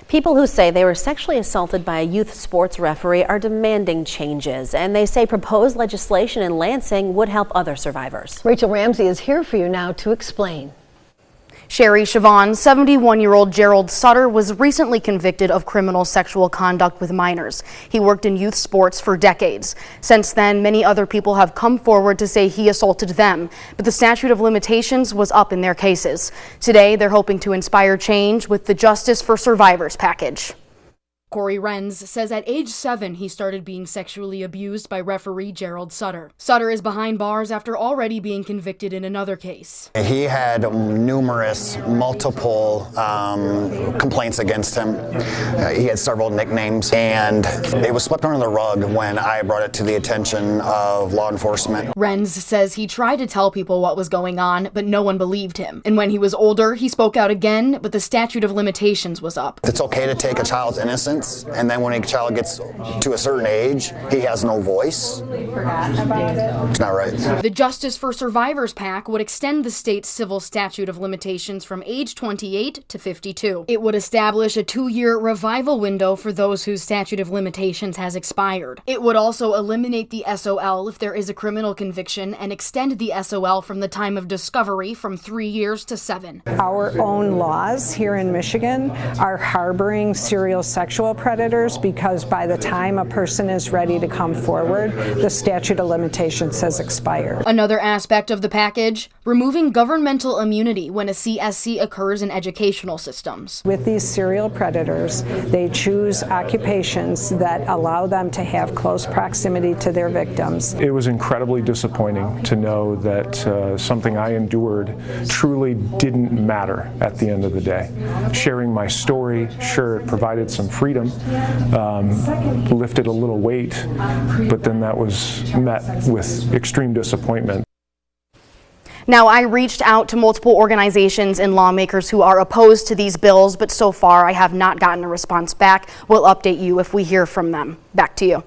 People who say they were sexually assaulted by a youth sports referee are demanding changes, and they say proposed legislation in Lansing would help other survivors. Rachel Ramsey is here for you now to explain. Sherry Chavon, 71-year-old Gerald Sutter was recently convicted of criminal sexual conduct with minors. He worked in youth sports for decades. Since then, many other people have come forward to say he assaulted them, but the statute of limitations was up in their cases. Today, they're hoping to inspire change with the Justice for Survivors package. Corey Renz says at age 7 he started being sexually abused by referee Gerald Sutter. Sutter is behind bars after already being convicted in another case. He had multiple complaints against him. He had several nicknames, and it was swept under the rug when I brought it to the attention of law enforcement. Renz says he tried to tell people what was going on, but no one believed him. And when he was older, he spoke out again, but the statute of limitations was up. It's okay to take a child's innocence, and then when a child gets to a certain age, he has no voice. It's not right. The Justice for Survivors PAC would extend the state's civil statute of limitations from age 28 to 52. It would establish a 2-year revival window for those whose statute of limitations has expired. It would also eliminate the SOL if there is a criminal conviction and extend the SOL from the time of discovery from 3 years to 7. Our own laws here in Michigan are harboring serial sexual predators because by the time a person is ready to come forward, the statute of limitations has expired. Another aspect of the package, removing governmental immunity when a CSC occurs in educational systems. With these serial predators, they choose occupations that allow them to have close proximity to their victims. It was incredibly disappointing to know that something I endured truly didn't matter at the end of the day. Sharing my story, sure, it provided some freedom, lifted a little weight, but then that was met with extreme disappointment. Now, I reached out to multiple organizations and lawmakers who are opposed to these bills, but so far I have not gotten a response back. We'll update you if we hear from them. Back to you.